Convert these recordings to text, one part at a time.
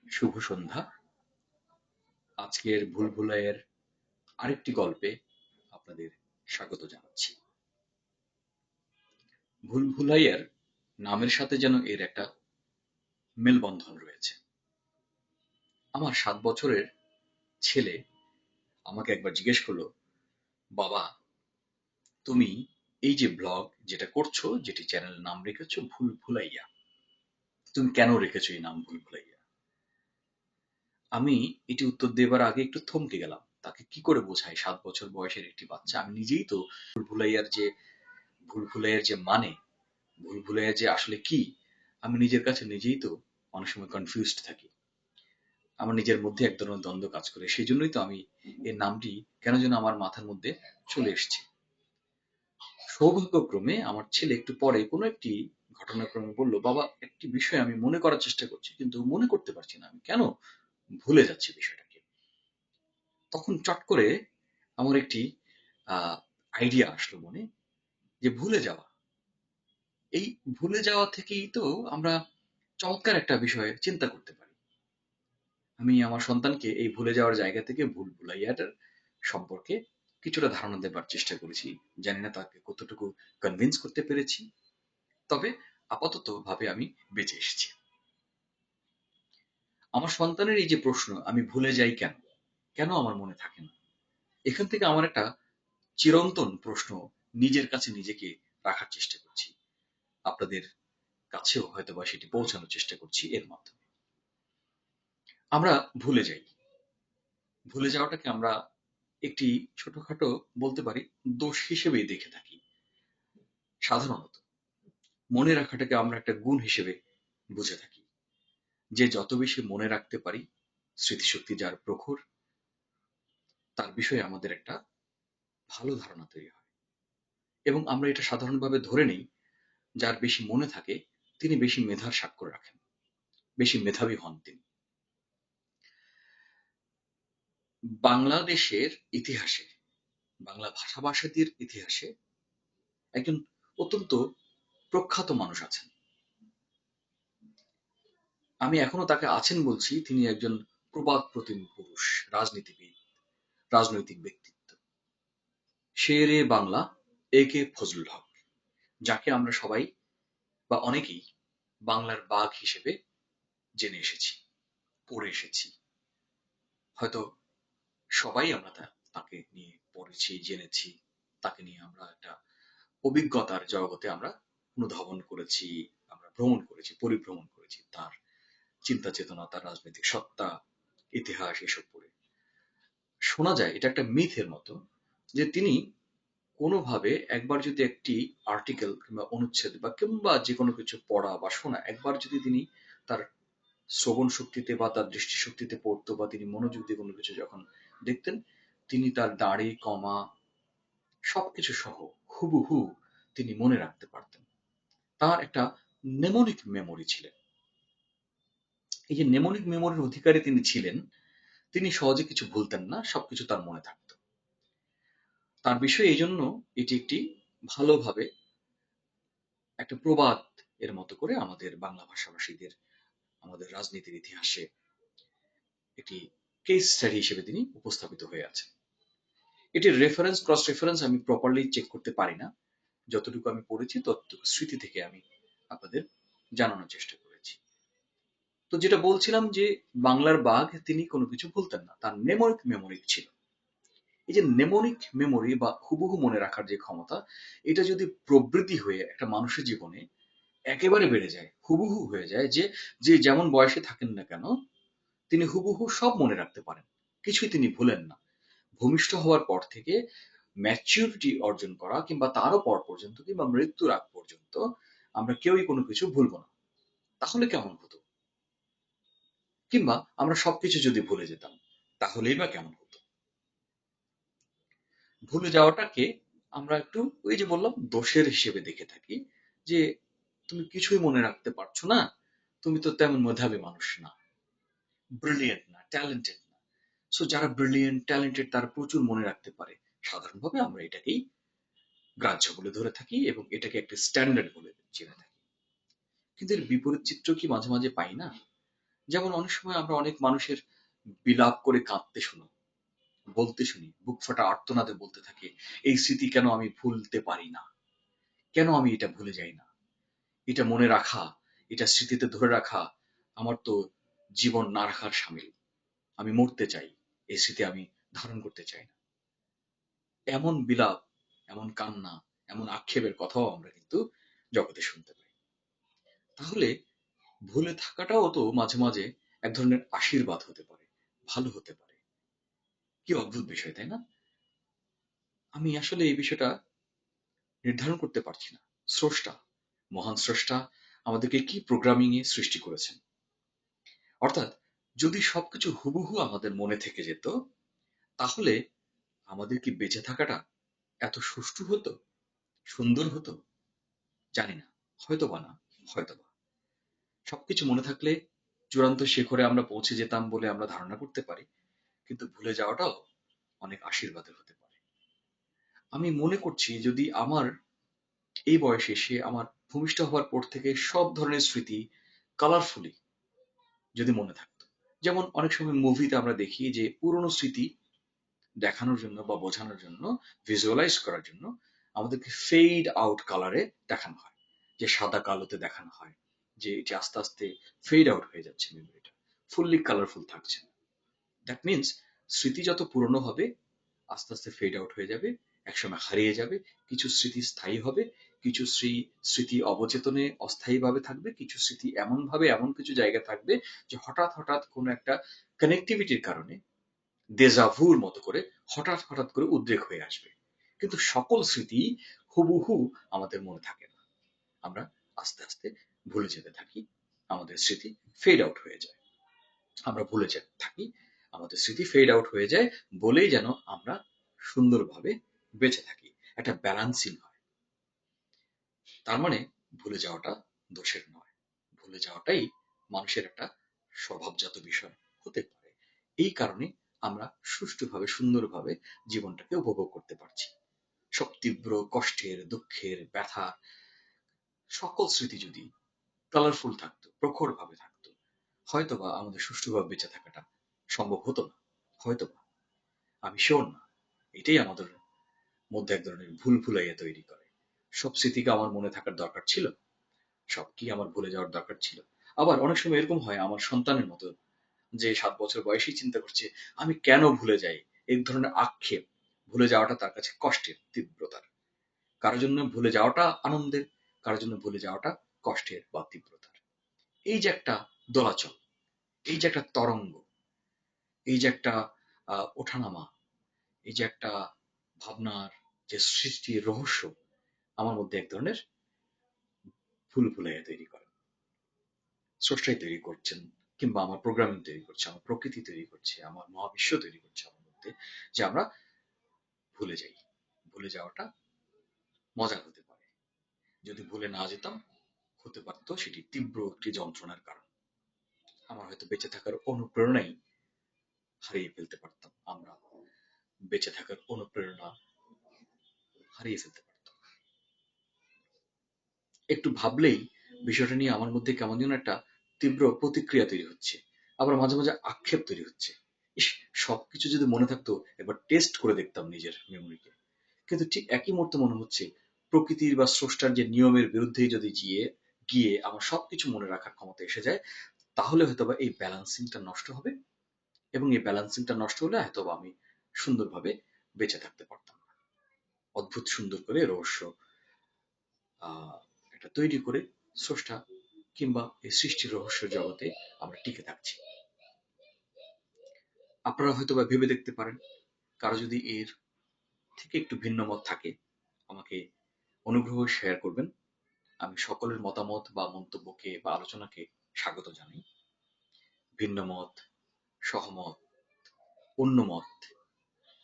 শুভ সন্ধ্যা। আজকের ভুলভুলাইয়ের আরেকটি গল্পে আপনাদের স্বাগত জানাচ্ছি। ভুলভুলাইয়ার নামের সাথে যেন এর একটা মেলবন্ধন রয়েছে। আমার 7 বছরের ছেলে আমাকে একবার জিজ্ঞেস করলো, বাবা, তুমি এই যে ব্লগ যেটা করছো, যেটি চ্যানেলের নাম রেখেছো ভুলভুলাইয়া, তুমি কেন রেখেছো এই নাম ভুলভুলাইয়া? আমি এটি উত্তর দেবার আগে একটু থমকে গেলাম। তাকে কি করে বোঝাই? 7 বছর বয়সের একটি বাচ্চা। আমি নিজেই তো ভুলভুলাইয়ার যে মানে, ভুলভুলাইয়া যে আসলে কি, আমি নিজের কাছে নিজেই তো অনেক সময় কনফিউজড থাকি। আমার নিজের মধ্যে এক ধরনের দ্বন্দ্ব কাজ করে। সেই জন্যই তো আমি এর নামটি কেন যেন আমার মাথার মধ্যে চলে এসছে। সৌভাগ্যক্রমে আমার ছেলে একটু পরে কোনো একটি ঘটনাক্রমে বলল, বাবা, একটি বিষয় আমি মনে করার চেষ্টা করছি, কিন্তু মনে করতে পারছি না, আমি কেন ভুলে যাচ্ছি বিষয়টাকে। তখন চট করে আমার একটি আইডিয়া আসলো মনে, যে ভুলে যাওয়া, এই ভুলে যাওয়া থেকেই তো আমরা চমৎকার একটা বিষয় চিন্তা করতে পারি। আমি আমার সন্তানকে এই ভুলে যাওয়ার জায়গা থেকে ভুলভুলাইয়াটার সম্পর্কে কিছুটা ধারণা দেবার চেষ্টা করেছি। জানি না তাকে কতটুকু কনভিন্স করতে পেরেছি, তবে আপাতত ভাবে আমি বেঁচে এসেছি। আমার সন্তানের এই যে প্রশ্ন, আমি ভুলে যাই কেন, কেন আমার মনে থাকে না, এখান থেকে আমার একটা চিরন্তন প্রশ্ন নিজের কাছে নিজেকে রাখার চেষ্টা করছি। আপনাদের কাছেও হয়তোবা সেটি পৌঁছানোর চেষ্টা করছি এর মাধ্যমে। আমরা ভুলে যাই। ভুলে যাওয়াটাকে আমরা একটি ছোটখাটো, বলতে পারি, দোষ হিসেবেই দেখে থাকি সাধারণত। মনে রাখাটাকে আমরা একটা গুণ হিসেবে বুঝে থাকি। যে যত বেশি মনে রাখতে পারি, স্মৃতিশক্তি যার প্রখর, তার বিষয়ে আমাদের একটা ভালো ধারণা তৈরি হয়। এবং আমরা এটা সাধারণভাবে ধরে নেই, যার বেশি মনে থাকে তিনি বেশি মেধার স্বাক্ষর রাখেন, বেশি মেধাবী হন তিনি। বাংলাদেশের ইতিহাসে, বাংলা ভাষাভাষীদের ইতিহাসে একজন অত্যন্ত প্রখ্যাত মানুষ আছেন। আমি এখনো তাকে আছেন বলছি। তিনি একজন প্রবাদ প্রতিম পুরুষ, রাজনীতিবিদ, রাজনৈতিক ব্যক্তিত্ব, শেরে বাংলা এ.কে ফজলুল হক, যাকে আমরা সবাই বা অনেকেই বাংলার বাঘ হিসেবে জেনে এসেছি, পড়ে এসেছি। হয়তো সবাই আমরা তাকে নিয়ে পড়েছি, জেনেছি। তাকে নিয়ে আমরা একটা অভিজ্ঞতার জগতে আমরা অনুধাবন করেছি, আমরা ভ্রমণ করেছি, পরিভ্রমণ করেছি তার চিন্তা চেতনা, তার রাজনৈতিক সত্তা, ইতিহাস এসব পড়ে। শোনা যায়, এটা একটা মিথের মতো, যে তিনি কোনোভাবে একবার যদি একটি আর্টিকেল কিংবা অনুচ্ছেদ বা কিংবা যে কোনো কিছু পড়া বা শোনা, একবার যদি তিনি তার শ্রবণ শক্তিতে বা তার দৃষ্টিশক্তিতে পড়তো, বা তিনি মনোযোগ দিয়ে কোনো কিছু যখন দেখতেন, তিনি তার দাড়ি কমা সবকিছু সহ হুবহু তিনি মনে রাখতে পারতেন। তার একটা নেমোনিক মেমোরি ছিলেন। এই যে নেমোনিক মেমোরির অধিকারী তিনি ছিলেন, তিনি সহজে কিছু ভুলতেন না, সবকিছু তার মনে থাকতো। তার বিষয়ে এই জন্য এটি একটি ভালোভাবে একটা প্রবাদ এর মতো করে আমাদের বাংলা ভাষাভাষীদের, আমাদের রাজনীতির ইতিহাসে একটি কেস স্টাডি হিসেবে তিনি উপস্থাপিত হয়ে আছেন। এটির রেফারেন্স, ক্রস রেফারেন্স আমি প্রপারলি চেক করতে পারি না। যতটুকু আমি পড়েছি ততটুকু স্মৃতি থেকে আমি আপনাদের জানানোর চেষ্টা করেছি। তো যেটা বলছিলাম, যে বাংলার বাঘ, তিনি কোনো কিছু ভুলতেন না, তার নেমোনিক মেমোরি ছিল। এই যে নেমোনিক মেমোরি বা হুবহু মনে রাখার যে ক্ষমতা, এটা যদি প্রবৃদ্ধি হয়ে একটা মানুষের জীবনে একেবারে বেড়ে যায়, হুবহু হয়ে যায়, যে যে যেমন বয়সে থাকেন না কেন, তিনি হুবহু সব মনে রাখতে পারেন, কিছুই তিনি ভুলেন না। ভূমিষ্ঠ হওয়ার পর থেকে ম্যাচিউরিটি অর্জন করা কিংবা তারও পর পর্যন্ত কিংবা মৃত্যুর আগ পর্যন্ত আমরা কেউই কোনো কিছু ভুলবো না। তাহলে কেমন হতো? কিংবা আমরা সবকিছু যদি ভুলে যেতাম, তাহলেই বা কেমন হতো? ভুলে যাওয়াটাকে আমরা একটু, ওই যে বললাম, দোষের হিসেবে দেখে থাকি, যে তুমি কিছুই মনে রাখতে পারছো না, তুমি তো তেমন মেধাবী মানুষ না, ব্রিলিয়েন্ট না, ট্যালেন্টেড না। সো যারা ব্রিলিয়েন্ট ট্যালেন্টেড তারা প্রচুর মনে রাখতে পারে, সাধারণভাবে আমরা এটাকেই গ্রাহ্য বলে ধরে থাকি এবং এটাকে একটা স্ট্যান্ডার্ড বলে জেনে থাকি। কিন্তু এর বিপরীত চিত্র কি মাঝে মাঝে পাই না? যেমন অনেক সময় আমরা অনেক মানুষের বিলাপ করে কাঁদতে শুনি, বলতে শুনি, বুক ফাটা আর্তনাদে বলতে থাকে, এই স্মৃতি কেন আমি ভুলতে পারি না, কেন আমি এটা ভুলে যাই না, এটা মনে রাখা, এটা স্মৃতিতে ধরে রাখা আমার তো জীবন না রাখার শামিল। আমি মরতে চাই, এই স্মৃতি আমি ধারণ করতে চাই না। এমন বিলাপ, এমন কান্না, এমন আক্ষেপের কথাও আমরা কিন্তু জগতে শুনতে পাই। তাহলে ভুলে থাকাটাও তো মাঝে মাঝে এক ধরনের আশীর্বাদ হতে পারে, ভালো হতে পারে। কি অদ্ভুত বিষয়, তাই না? আমি আসলে এই বিষয়টা নির্ধারণ করতে পারছি না। স্রষ্টা, মহান স্রষ্টা আমাদেরকে কি প্রোগ্রামিং এ সৃষ্টি করেছেন। অর্থাৎ যদি সবকিছু হুবহু আমাদের মনে থেকে যেত, তাহলে আমাদের কি বেঁচে থাকাটা এত সুষ্ঠু হতো, সুন্দর হতো? জানি না। হয়তোবা না, হয়তোবা। সবকিছু মনে থাকলে চূড়ান্ত শিখরে আমরা পৌঁছে যেতাম বলে আমরা ধারণা করতে পারি। কিন্তু ভুলে যাওয়াটাও অনেক আশীর্বাদের হতে পারে। আমি মনে করছি যদি আমার এই বয়সে এসে আমার ভূমিষ্ঠ হওয়ার পর থেকে সব ধরনের স্মৃতি কালারফুলি যদি মনে থাকতো। যেমন অনেক সময় মুভিতে আমরা দেখি যে পুরনো স্মৃতি দেখানোর জন্য বা বোঝানোর জন্য, ভিজুয়ালাইজ করার জন্য আমাদেরকে ফেড আউট কালারে দেখানো হয়, যে সাদা কালোতে দেখানো হয়, যে এটি আস্তে আস্তে ফেড আউট হয়ে যাচ্ছে, মেমোরিটা ফুললি কালারফুল থাকছে না। দ্যাট মিনস স্মৃতি যত পুরনো হবে আস্তে আস্তে ফেড আউট হয়ে যাবে, একসময় হারিয়ে যাবে। কিছু স্মৃতি স্থায়ী হবে, কিছু স্মৃতি অবচেতনে অস্থায়ীভাবে থাকবে, কিছু স্মৃতি এমন ভাবে এমন কিছু জায়গায় থাকবে যে হঠাৎ হঠাৎ কোনো একটা কানেক্টিভিটির কারণে দেজাভুর মতো করে হঠাৎ হঠাৎ করে উদ্রেক হয়ে আসবে। কিন্তু সকল স্মৃতি হুবহু আমাদের মনে থাকে না। আমরা আস্তে আস্তে ভুলে যেতে থাকি, আমাদের স্মৃতি ফেড আউট হয়ে যায়। আমরা ভুলে যেতে থাকি, আমাদের স্মৃতি ফেড আউট হয়ে যায় বলেই যেন আমরা সুন্দরভাবে বেঁচে থাকি, একটা ব্যালান্সিং হয়। তার মানে ভুলে যাওয়াটা দোষের নয়, ভুলে যাওয়াটাই মানুষের একটা স্বভাবজাত বিষয় হতে পারে। এই কারণে আমরা সুষ্ঠুভাবে সুন্দরভাবে জীবনটাকে উপভোগ করতে পারছি। সব তীব্র কষ্টের, দুঃখের, ব্যথা সকল স্মৃতি যদি কালারফুল থাকতো, প্রখর ভাবে থাকতো, হয়তোবা আমাদের সুষ্ঠুভাবে বেঁচে থাকাটা সম্ভব হতো না। হয়তোবা, আমি শিওর না। এটাই আমাদের মধ্যে এক ধরনের ভুল ভুলাইয়া তৈরি করে। সব স্মৃতি কি আমার মনে থাকার দরকার ছিল? সব কি আমার ভুলে যাওয়ার দরকার ছিল? আবার অনেক সময় এরকম হয় আমার সন্তানের মতো, যে ৭ বছর বয়সেই চিন্তা করছে আমি কেন ভুলে যাই। এই ধরনের আক্ষেপ, ভুলে যাওয়াটা তার কাছে কষ্টের তীব্রতার। কারোর জন্য ভুলে যাওয়াটা আনন্দের, কারোর জন্য ভুলে যাওয়াটা কষ্টের বা তীব্রতার। এই যে একটা দোলাচল, এই যে একটা তরঙ্গ, এই যে একটা ওঠানামা, এই যে একটা ভাবনার যে সৃষ্টির রহস্য আমার মধ্যে এক ধরনের ভুল ভুলাইয়া তৈরি করে। স্রষ্টাই তৈরি করছেন, কিংবা আমার প্রোগ্রামিং তৈরি করছে, আমার প্রকৃতি তৈরি করছে, আমার মহাবিশ্ব তৈরি করছে আমার মধ্যে, যে আমরা ভুলে যাই। ভুলে যাওয়াটা মজার হতে পারে। যদি ভুলে না যেতাম, হতে পারতো সেটি তীব্র একটি যন্ত্রণার কারণ। আমার হয়তো বেঁচে থাকার অনুপ্রেরণাই হারিয়ে ফেলতে পারতাম, আমরা বেঁচে থাকার অনুপ্রেরণা হারিয়ে ফেলতে পারতাম। একটু ভাবলেই বিষয়টা নিয়ে আমার মধ্যে কেমন যেন একটা তীব্র প্রতিক্রিয়া তৈরি হচ্ছে। আবার মাঝে মাঝে আক্ষেপ তৈরি হচ্ছে। ইস, সবকিছু যদি মনে থাকতো, একবার টেস্ট করে দেখতাম নিজের মেমোরিকে। কিন্তু ঠিক একই মুহূর্তে মনে হচ্ছে প্রকৃতির বা স্রষ্টার যে নিয়মের বিরুদ্ধেই যদি গিয়ে গিয়ে আমার সবকিছু মনে রাখার ক্ষমতা এসে যায়, তাহলে হয়তোবা এই ব্যালেন্সিংটা নষ্ট হবে। এবং এই ব্যালেন্সিংটা নষ্ট হলে হয়তোবা আমি সুন্দরভাবে বেঁচে থাকতে পারতাম না। অদ্ভুত সুন্দর করে রহস্য আহ একটা তৈরি করে স্রষ্টা কিংবা এই সৃষ্টির রহস্য জগতে আমরা টিকে থাকছি। আপনারা হয়তোবা ভেবে দেখতে পারেন, কারো যদি এর থেকে একটু ভিন্ন মত থাকে, আমাকে অনুগ্রহ শেয়ার করবেন। আমি সকলের মতামত বা মন্তব্যকে বা আলোচনাকে স্বাগত জানাই। ভিন্ন মত, সহমত, অন্য মত,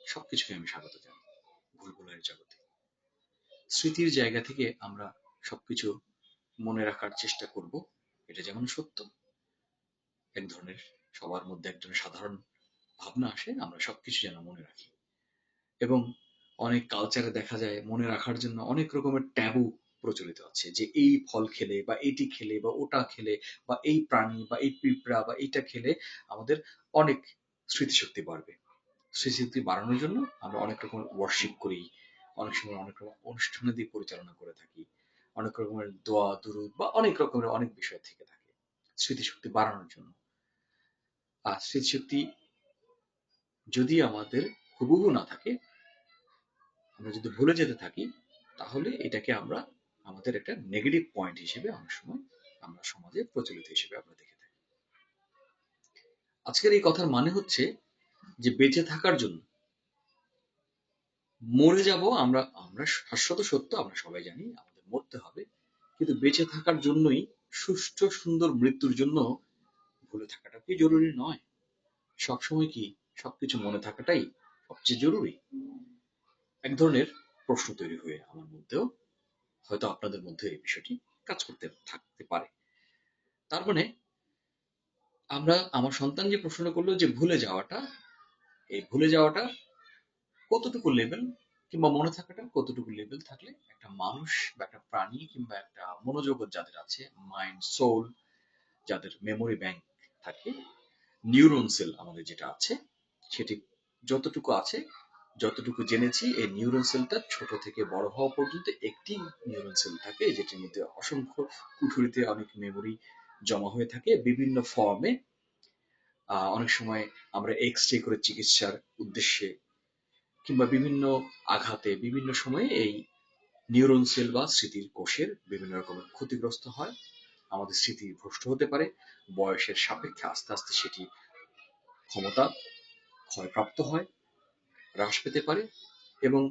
সবকিছুকে আমি স্বাগত জানাই ভুলভুলাইয়ের জগতে। স্মৃতির জায়গা থেকে আমরা সবকিছু মনে রাখার চেষ্টা করব, এটা যেমন সত্য। এক ধরনের সবার মধ্যে এক ধরনের সাধারণ ভাবনা আসে আমরা সবকিছু যেন মনে রাখি। এবং অনেক কালচারে দেখা যায় মনে রাখার জন্য অনেক রকমের ট্যাবু প্রচলিত আছে যে এই ফল খেলে বা এটি খেলে বা ওটা খেলে বা এই প্রাণী বা এই পিঁপড়া বা এইটা খেলে আমাদের অনেক স্মৃতিশক্তি বাড়বে। স্মৃতিশক্তি বাড়ানোর জন্য আমরা অনেক রকমের ওয়ার্শিপ করি, অনেক সময় অনেক রকম অনুষ্ঠানে দিয়ে পরিচালনা করে থাকি, অনেক রকমের দোয়া দুরুদ বা অনেক রকমের অনেক বিষয় থেকে থাকে স্মৃতিশক্তি বাড়ানোর জন্য। আর স্মৃতিশক্তি যদি আমাদের হুবহু না থাকে, আমরা যদি ভুলে যেতে থাকি, তাহলে এটাকে আমরা আমাদের একটা নেগেটিভ পয়েন্ট হিসেবে অনেক সময় আমরা সমাজে প্রচলিত হিসেবে আমরা দেখে থাকি। আজকের এই কথার মানে হচ্ছে যে বেঁচে থাকার জন্য মরে যাব আমরা, আমরা শাশ্বত সত্য আমরা সবাই জানি আমাদের মরতে হবে, কিন্তু বেঁচে থাকার জন্যই সুষ্ঠু সুন্দর মৃত্যুর জন্য ভুলে থাকাটা কি জরুরি নয়? সবসময় কি সবকিছু মনে থাকাটাই সবচেয়ে জরুরি? এক ধরনের প্রশ্ন তৈরি হয়ে আমার মধ্যেও, হয়তো আপনাদের মধ্যে এই বিষয়টি কাজ করতে থাকতে পারে। তার মানে আমার সন্তান যে প্রশ্ন করলো যে ভুলে যাওয়াটা, এই ভুলে যাওয়াটা কতটুকু লেভেল কিংবা মনে থাকাটা কতটুকু লেভেল থাকলে একটা মানুষ বা একটা প্রাণী কিংবা একটা মনোজগৎ যাদের আছে, মাইন্ড সোল, যাদের মেমোরি ব্যাংক থাকে, নিউরন সেল আমাদের যেটা আছে সেটি যতটুকু আছে, যতটুকু জেনেছি এই নিউরন সেলটা ছোট থেকে বড় হওয়া পর্যন্ত একটি নিউরন সেল থাকে যেটির মধ্যে অসংখ্য কুঠুরিতে অনেক মেমোরি জমা হয়ে থাকে বিভিন্ন ফর্মে। অনেক সময় আমরা এক্স রে করে চিকিৎসার উদ্দেশ্যে কিংবা বিভিন্ন আঘাতে বিভিন্ন সময়ে এই নিউরন সেল বা স্মৃতির কোষের বিভিন্ন রকমের ক্ষতিগ্রস্ত হয়, আমাদের স্মৃতি ভ্রষ্ট হতে পারে, বয়সের সাপেক্ষে আস্তে আস্তে সেটি ক্ষমতা ক্ষয়প্রাপ্ত হয়, হ্রাস পেতে পারে, এবং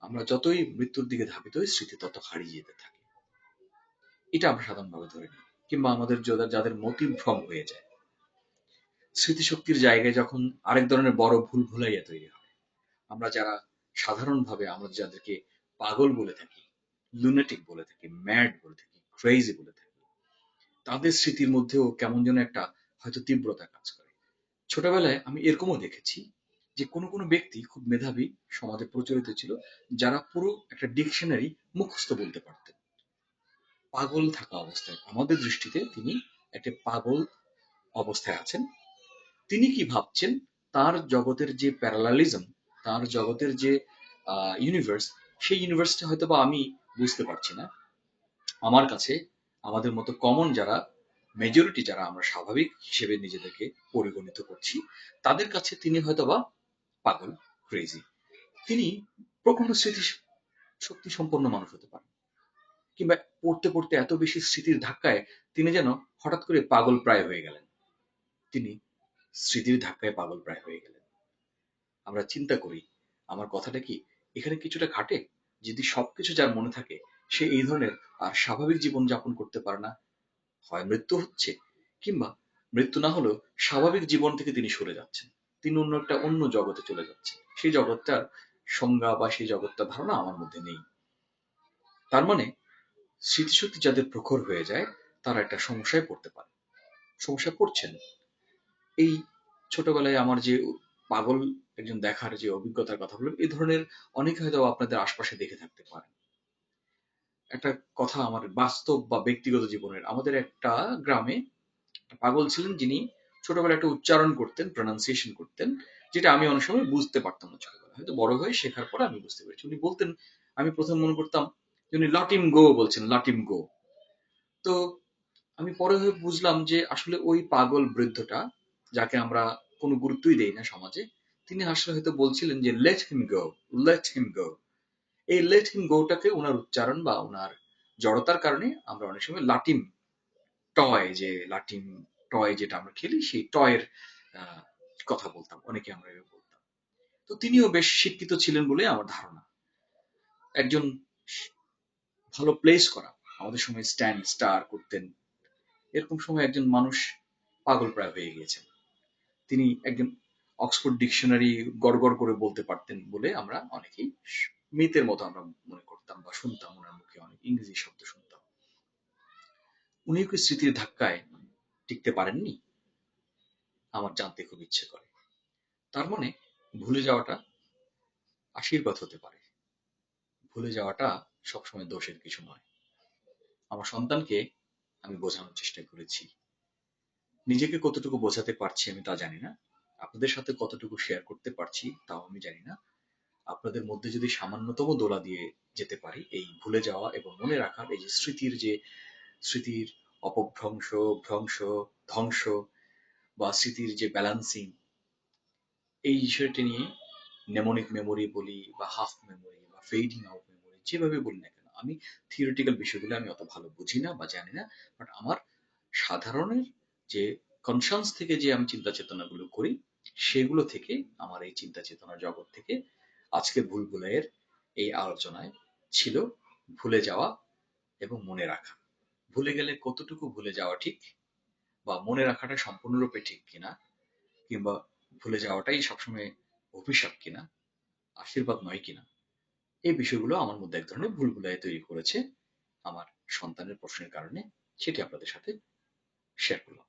আমরা যতই মৃত্যুর দিকে ধাবিত হই স্মৃতি তত হারিয়ে যেতে থাকে। এটা আমরা সাধারণভাবে ধরে নিই, কিংবা আমাদের যাদের মতির ভ্রম হয়ে যায়, স্মৃতিশক্তির জায়গায় যখন আরেক ধরনের বড় ভুল ভুলাইয়া তৈরি হয়, আমরা যারা সাধারণভাবে আমরা যাদেরকে পাগল বলে থাকি, লুনেটিক বলে থাকি, ম্যাড বলে থাকি, ক্রেজি বলে থাকি, তাদের স্মৃতির মধ্যেও কেমন যেন একটা হয়তো তীব্রতা কাজ করে। ছোটবেলায় আমি এরকমও দেখেছি যে কোনো কোনো ব্যক্তি খুব মেধাবী, সমাজে প্রচলিত ছিল, যারা পুরো একটা ডিকশনারি মুখস্থ বলতে পারতেন পাগল থাকা অবস্থায়। আমাদের দৃষ্টিতে তিনি একটা পাগল অবস্থায় আছেন। তিনি কি ভাবছেন, তার জগতের যে প্যারালালিজম, তার জগতের যে ইউনিভার্স, সেই ইউনিভার্সটা হয়তো বা আমি বুঝতে পারছি না। আমার কাছে আমাদের মতো কমন যারা মেজরিটি, যারা আমরা স্বাভাবিক হিসেবে নিজেদেরকে পরিগণিত করছি, তাদের কাছে তিনি হয়তো বা পাগল, ক্রেজি। তিনি প্রখণ্ড স্মৃতি শক্তি সম্পন্ন মানুষ হতে পারেন, কিংবা পড়তে পড়তে এত বেশি স্মৃতির ধাক্কায় তিনি যেন হঠাৎ করে পাগল প্রায় হয়ে গেলেন। তিনি স্মৃতির ধাক্কায় পাগল প্রায় হয়ে গেলেন। আমরা চিন্তা করি, আমার কথাটা কি এখানে কিছুটা খাটে? যদি সবকিছু যার মনে থাকে, সে এই ধরনের আর স্বাভাবিক জীবন যাপন করতে পারে না, হয় মৃত্যু হচ্ছে, কিংবা মৃত্যু না হলেও স্বাভাবিক জীবন থেকে তিনি সরে যাচ্ছেন, তিনি অন্য একটা অন্য জগতে চলে যাচ্ছেন, সেই জগৎটার সংজ্ঞা বা সেই জগৎটার ধারণা আমার মধ্যে নেই। তার মানে স্মৃতিশক্তি যাদের প্রখর হয়ে যায়, তারা একটা সমস্যায় পড়তে পারে, সমস্যা পড়ছেন। এই ছোটবেলায় আমার যে পাগল একজন দেখার যে অভিজ্ঞতার কথা বললাম, এই ধরনের অনেকে হয়তো আপনাদের আশপাশে দেখে থাকতে পারেন। একটা কথা আমার বাস্তব বা ব্যক্তিগত জীবনের, আমাদের একটা গ্রামে একটা পাগল ছিলেন, যিনি ছোটবেলায় একটা উচ্চারণ করতেন, প্রনাউন্সিয়েশন করতেন, যেটা আমি অনেক সময় বুঝতে পারতাম না ছোটবেলায়, হয়তো বড় হয়ে শেখার পরে আমি বুঝতে পেরেছি। উনি বলতেন, আমি প্রথম মনে করতাম যে উনি লটিম গো বলছেন, লটিম গো। তো আমি পরে হয়ে বুঝলাম যে আসলে ওই পাগল বৃদ্ধটা, যাকে আমরা কোনো গুরুত্বই দেই না সমাজে, তিনি আসলে হয়তো বলছিলেন যে লেট হিম গো, লেট হিম গো। এই লেট হিম গোটাকে ওনার উচ্চারণ বা ওনার জড়তার কারণে আমরা অনেক সময় লাটিম টয়, যে লাটিম টয় যেটা আমরা খেলি, সেই টয়ের আহ, কথা বলতাম, অনেকে আমরা এভাবে বলতাম। তো তিনিও বেশ শিক্ষিত ছিলেন বলে আমার ধারণা। একজন ভালো প্লেস করা, আমাদের সময় স্ট্যান্ড স্টার করতেন, এরকম সময় একজন মানুষ পাগল প্রায় হয়ে গিয়েছেন। তিনি একজন অক্সফোর্ড ডিকশনারি গড়গড় করে বলতে পারতেন বলে আমরা অনেকেই মিতের মতো আমরা মনে করতাম বা শুনতাম, ওনার মুখে অনেক ইংরেজি শব্দ শুনতাম। উনি কি স্মৃতির ধাক্কায় টিকতে পারেননি? আমার জানতে খুব ইচ্ছে করে। তার মানে ভুলে যাওয়াটা আশীর্বাদ হতে পারে, ভুলে যাওয়াটা সবসময় দোষের কিছু নয়। আমার সন্তানকে আমি বোঝানোর চেষ্টা করেছি। নিজেকে কতটুকু বোঝাতে পারছি আমি তা জানি না। আপনাদের সাথে কতটুকু শেয়ার করতে পারছি তাও আমি জানি না। আপনাদের মধ্যে যদি সামান্যতম দোলা দিয়ে যেতে পারি এই ভুলে যাওয়া এবং মনে রাখার এই যে স্মৃতির অপভ্রংশ, ভ্রংশ, ধ্বংস বা স্মৃতির যে ব্যালান্সিং, এই বিষয়টি নিয়ে নেমোনিক মেমোরি বলি বা হাফ মেমোরি বা ফেডিং আউট মেমোরি, যেভাবে বলি না কেন, আমি থিওরিটিক্যাল বিষয়গুলো আমি অত ভালো বুঝি না বা জানি না। বাট আমার সাধারণের যে কনসাস থেকে যে আমি চিন্তা চেতনাগুলো করি, সেগুলো থেকে, আমার এই চিন্তা চেতনার জগৎ থেকে আজকে ভুলভুলাইয়ের এই আলোচনায় ছিল ভুলে যাওয়া এবং মনে রাখা। ভুলে গেলে কতটুকু ভুলে যাওয়া ঠিক, বা মনে রাখাটা সম্পূর্ণরূপে ঠিক কিনা, কিংবা ভুলে যাওয়াটাই সবসময় অভিশাপ কিনা, আশীর্বাদ নয় কিনা, এই বিষয়গুলো আমার মধ্যে এক ধরনের ভুলভুলাইয়া তৈরি করেছে আমার সন্তানের প্রশ্নের কারণে। সেটি আপনাদের সাথে শেয়ার করলাম।